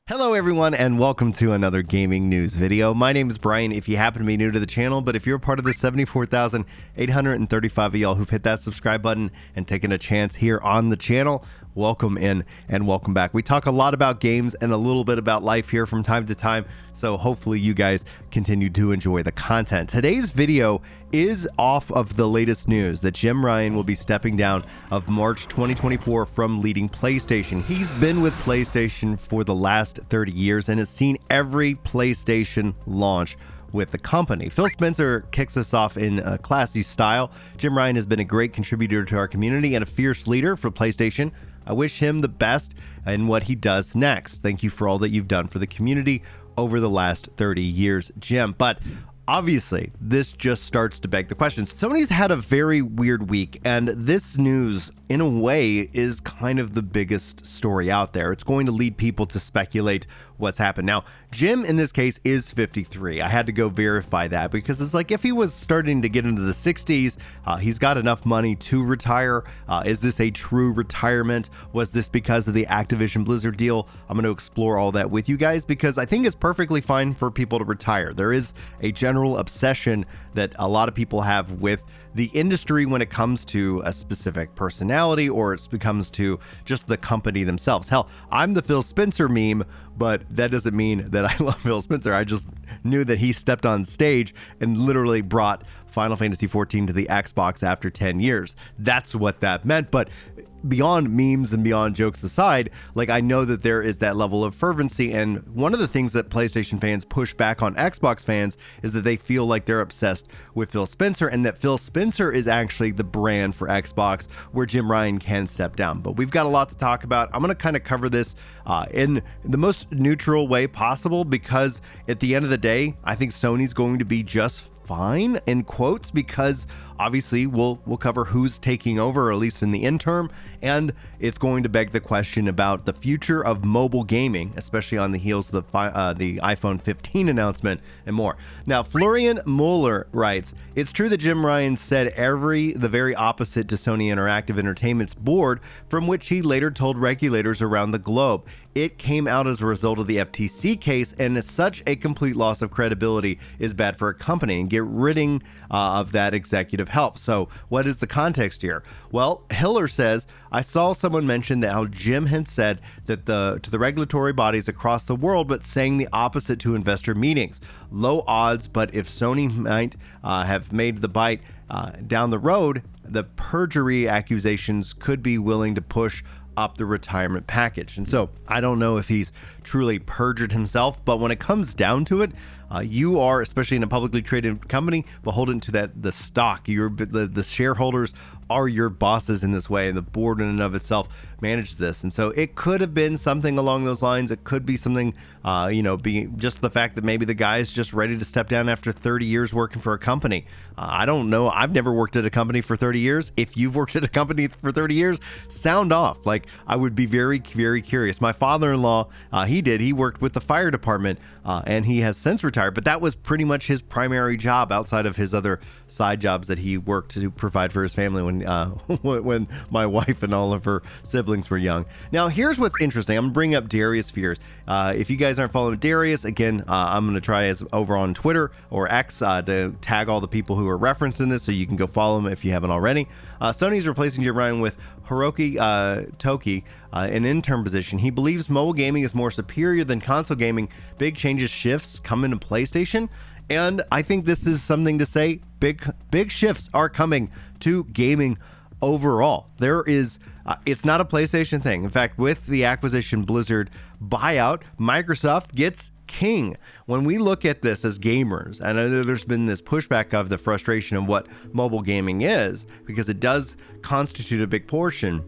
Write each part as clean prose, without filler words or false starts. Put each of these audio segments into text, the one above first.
Hello everyone and welcome to another gaming news video. My name is Brian if you happen to be new to the channel, but if you're part of the 74,835 of y'all who've hit that subscribe button and taken a chance here on the channel, welcome in and welcome back. We talk a lot about games and a little bit about life here from time to time, so hopefully you guys continue to enjoy the content. Today's video is off of the latest news that Jim Ryan will be stepping down of March 2024 from leading PlayStation. He's been with PlayStation for the last 30 years and has seen every PlayStation launch with the company. Phil Spencer kicks us off in a classy style. Jim Ryan has been a great contributor to our community and a fierce leader for PlayStation. I wish him the best in what he does next. Thank you for all that you've done for the community over the last 30 years, Jim. But obviously, this just starts to beg the question. Sony's had a very weird week, and this news, in a way, is kind of the biggest story out there. It's going to lead people to speculate what's happened. Now, Jim, in this case, is 53. I had to go verify that because it's like if he was starting to get into the 60s, he's got enough money to retire. Is this a true retirement? Was this because of the Activision Blizzard deal? I'm going to explore all that with you guys because I think it's perfectly fine for people to retire. There is a general obsession that a lot of people have with the industry when it comes to a specific personality or it comes to just the company themselves. Hell, I'm the Phil Spencer meme, but that doesn't mean that I love Phil Spencer. I just knew that he stepped on stage and literally brought Final Fantasy XIV to the Xbox after 10 years. That's what that meant. But beyond memes and beyond jokes aside, like I know that there is that level of fervency, and one of the things that PlayStation fans push back on Xbox fans is that they feel like they're obsessed with Phil Spencer and that Phil Spencer is actually the brand for Xbox where Jim Ryan can step down. But we've got a lot to talk about. I'm going to kind of cover this in the most neutral way possible because at the end of the day, I think Sony's going to be just fine in quotes because obviously we'll cover who's taking over, or at least in the interim, and it's going to beg the question about the future of mobile gaming, especially on the heels of the iPhone 15 announcement and more. Now, Florian Mueller writes, "It's true that Jim Ryan said the very opposite to Sony Interactive Entertainment's board, from which he later told regulators around the globe. It came out as a result of the FTC case, and such a complete loss of credibility is bad for a company, and get ridding of that executive help." So what is the context here? Well, Hiller says, "I saw someone mention that how Jim had said that to the regulatory bodies across the world, but saying the opposite to investor meetings. Low odds, but if Sony might have made the bite down the road, the perjury accusations could be willing to push up the retirement package." And so I don't know if he's truly perjured himself, but when it comes down to it, you are, especially in a publicly traded company, beholden to the stock. The shareholders are your bosses in this way, and the board in and of itself manages this. And so it could have been something along those lines. It could be something, being just the fact that maybe the guy's just ready to step down after 30 years working for a company. I don't know. I've never worked at a company for 30 years. If you've worked at a company for 30 years, sound off. Like, I would be very, very curious. My father-in-law, he worked with the fire department, and he has since retired, but that was pretty much his primary job outside of his other side jobs that he worked to provide for his family when my wife and all of her siblings were young. Now, here's what's interesting. I'm gonna bring up Darius Fears. If you guys aren't following Darius, again, I'm gonna try as over on Twitter or X to tag all the people who are referenced in this, so you can go follow him if you haven't already. Sony's replacing Jim Ryan with Hiroki Toki, an interim position. He believes mobile gaming is more superior than console gaming. Big shifts come into PlayStation, and I think this is something to say. Big shifts are coming to gaming overall. There is it's not a PlayStation thing. In fact, with the acquisition Blizzard buyout, Microsoft gets king. When we look at this as gamers, and I know there's been this pushback of the frustration of what mobile gaming is, because it does constitute a big portion,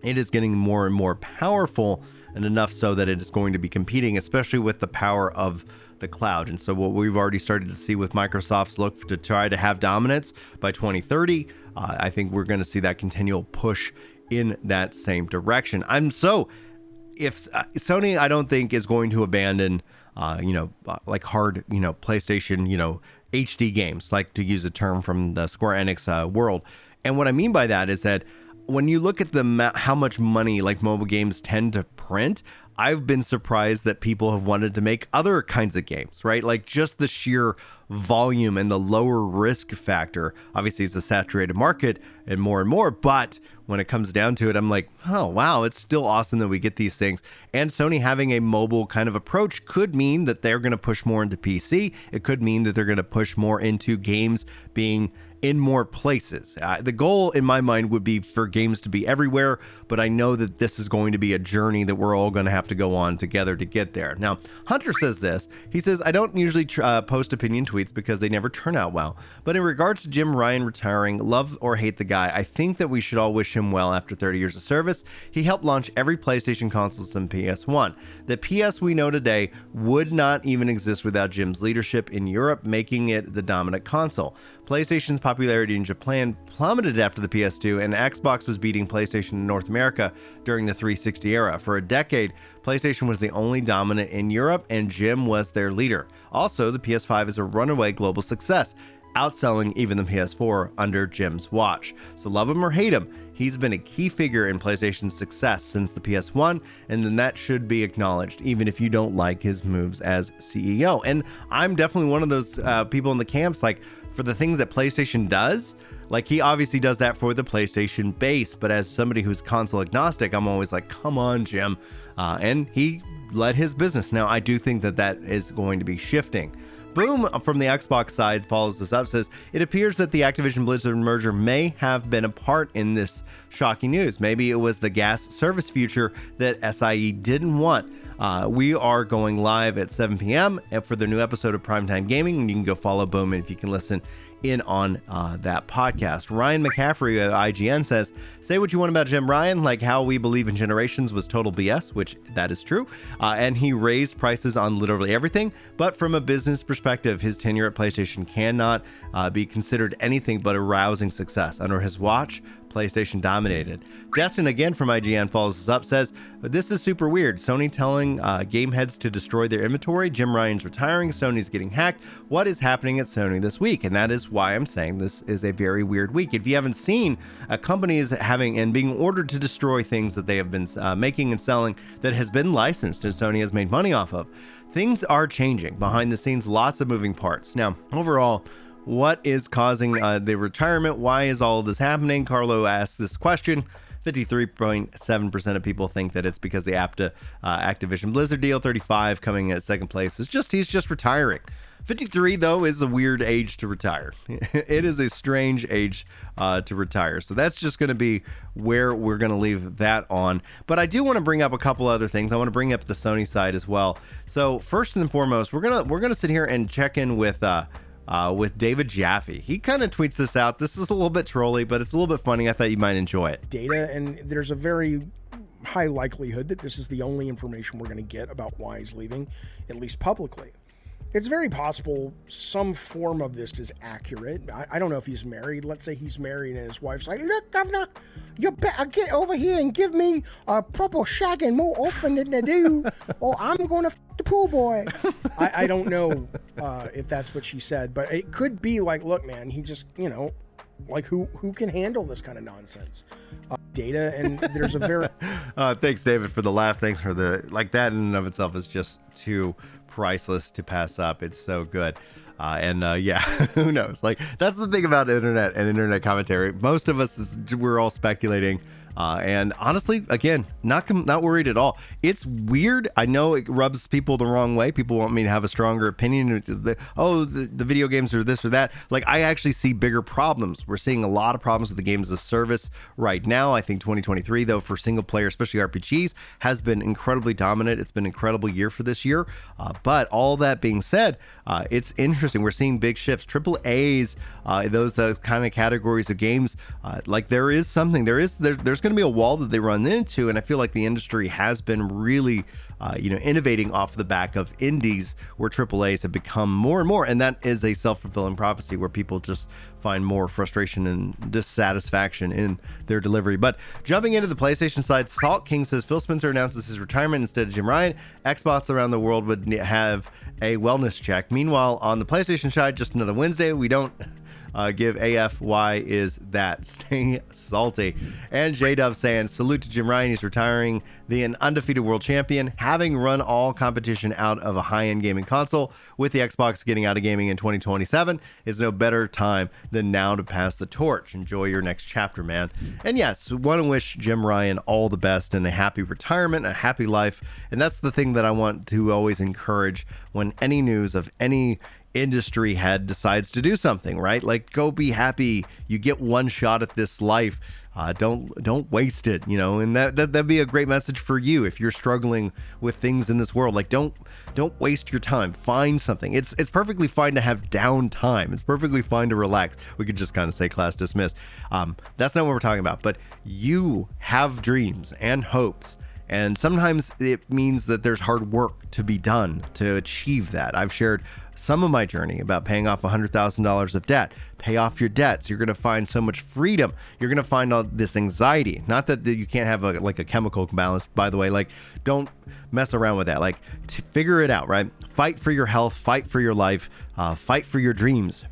it is getting more and more powerful, and enough so that it is going to be competing, especially with the power of the cloud. And so what we've already started to see with Microsoft's look to try to have dominance by 2030, I think we're going to see that continual push in that same direction. If Sony, I don't think, is going to abandon like hard, PlayStation, HD games, like, to use a term from the Square Enix world. And what I mean by that is that when you look at how much money like mobile games tend to print, I've been surprised that people have wanted to make other kinds of games, right? Like just the sheer volume and the lower risk factor. Obviously, it's a saturated market and more, but when it comes down to it, I'm like, oh, wow, it's still awesome that we get these things. And Sony having a mobile kind of approach could mean that they're going to push more into PC. It could mean that they're going to push more into games being in more places. The goal in my mind would be for games to be everywhere, but I know that this is going to be a journey that we're all going to have to go on together to get there. Now, Hunter says this. He says, I don't usually post opinion tweets because they never turn out well. But in regards to Jim Ryan retiring, love or hate the guy, I think that we should all wish him well after 30 years of service. He helped launch every PlayStation console since PS1. The PS we know today would not even exist without Jim's leadership in Europe, making it the dominant console. PlayStation's popularity in Japan plummeted after the PS2, and Xbox was beating PlayStation in North America during the 360 era. For a decade, PlayStation was the only dominant in Europe, and Jim was their leader. Also, the PS5 is a runaway global success, outselling even the PS4 under Jim's watch. So love him or hate him, he's been a key figure in PlayStation's success since the PS1, and then that should be acknowledged, even if you don't like his moves as CEO. And I'm definitely one of those people in the camps, like, for the things that PlayStation does, like he obviously does that for the PlayStation base, but as somebody who's console agnostic, I'm always like, come on, Jim. And he led his business. Now, I do think that that is going to be shifting. Boom from the Xbox side follows this up, says, it appears that the Activision Blizzard merger may have been a part in this shocking news. Maybe it was the gas service future that SIE didn't want. We are going live at 7 p.m. for the new episode of Primetime Gaming, and you can go follow Boom if you can listen in on that podcast. Ryan McCaffrey of IGN says, say what you want about Jim Ryan, like how we believe in generations was total BS, which that is true. And he raised prices on literally everything. But from a business perspective, his tenure at PlayStation cannot be considered anything but a rousing success. Under his watch, PlayStation dominated. Destin, again from IGN, follows us up, says, this is super weird. Sony telling game heads to destroy their inventory. Jim Ryan's retiring. Sony's getting hacked. What is happening at Sony this week? And that is why I'm saying this is a very weird week. If you haven't seen, companies having and being ordered to destroy things that they have been making and selling that has been licensed and Sony has made money off of. Things are changing behind the scenes, lots of moving parts. Now, overall, what is causing the retirement? Why is all of this happening? Carlo asked this question. 53.7% of people think that it's because the Activision Blizzard deal. 35 coming at second place is just he's just retiring. 53 though is a weird age to retire. It is a strange age to retire. So that's just going to be where we're going to leave that on. But I do want to bring up a couple other things. I want to bring up the Sony side as well. So first and foremost, we're gonna sit here and check in with David Jaffe. He kind of tweets this out. This is a little bit trolly, but it's a little bit funny. I thought you might enjoy it. Data, and there's a very high likelihood that this is the only information we're going to get about why he's leaving, at least publicly. It's very possible some form of this is accurate. I don't know if he's married. Let's say he's married and his wife's like, look, Governor, you better get over here and give me a proper shagging more often than I do, or I'm going to f*** the pool boy. I don't know if that's what she said, but it could be like, look, man, he just, like who can handle this kind of nonsense? Data, and there's a very... Thanks, David, for the laugh. Thanks for that in and of itself is just too priceless to pass up. It's so good. Yeah, who knows? Like, that's the thing about internet and internet commentary. Most of us, we're all speculating. And honestly, again, not worried at all. It's weird. I know it rubs people the wrong way. People want me to have a stronger opinion. The video games are this or that. Like, I actually see bigger problems. We're seeing a lot of problems with the games as a service right now. I think 2023, though, for single player, especially RPGs, has been incredibly dominant. It's been an incredible year for this year. But all that being said, it's interesting. We're seeing big shifts. Triple A's, the kind of categories of games. Like, there is something. There's going to be a wall that they run into, and I feel like the industry has been really innovating off the back of indies where AAAs have become more and more, and that is a self-fulfilling prophecy where people just find more frustration and dissatisfaction in their delivery. But jumping into the PlayStation side, Salt King says Phil Spencer announces his retirement instead of Jim Ryan. Xbox around the world would have a wellness check. Meanwhile, on the PlayStation side, just another Wednesday. We don't Give AF, why is that? Stay salty. And J-Dub saying, salute to Jim Ryan. He's retiring the undefeated world champion, having run all competition out of a high-end gaming console. With the Xbox getting out of gaming in 2027, it's no better time than now to pass the torch. Enjoy your next chapter, man. And yes, want to wish Jim Ryan all the best and a happy retirement, a happy life. And that's the thing that I want to always encourage when any news of any industry head decides to do something, right? Like, go be happy. You get one shot at this life. Don't waste it, you know. And that'd be a great message for you if you're struggling with things in this world. Like, don't waste your time. Find something. It's perfectly fine to have downtime. It's perfectly fine to relax. We could just kind of say class dismissed. That's not what we're talking about. But you have dreams and hopes. And sometimes it means that there's hard work to be done to achieve that. I've shared some of my journey about paying off $100,000 of debt. Pay off your debts. You're going to find so much freedom. You're going to find all this anxiety. Not that you can't have a chemical balance, by the way. Like, don't mess around with that. Like, figure it out, right? Fight for your health. Fight for your life. Fight for your dreams.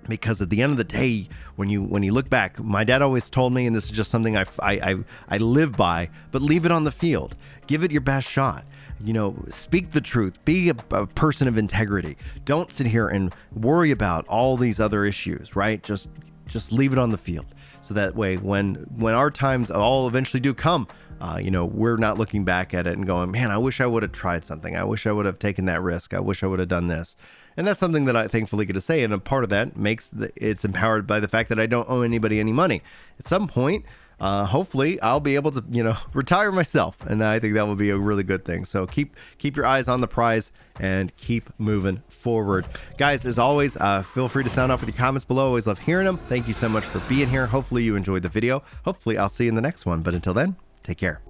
Because at the end of the day, when you look back, my dad always told me, and this is just something I live by, but leave it on the field. Give it your best shot. You know, speak the truth. Be a person of integrity. Don't sit here and worry about all these other issues, right? Just leave it on the field. So that way, when our times all eventually do come, you know, we're not looking back at it and going, man, I wish I would have tried something. I wish I would have taken that risk. I wish I would have done this. And that's something that I thankfully get to say. And a part of that it's empowered by the fact that I don't owe anybody any money. At some point, hopefully I'll be able to, you know, retire myself. And I think that will be a really good thing. So keep your eyes on the prize and keep moving forward. Guys, as always, feel free to sound off with your comments below. Always love hearing them. Thank you so much for being here. Hopefully you enjoyed the video. Hopefully I'll see you in the next one. But until then, take care.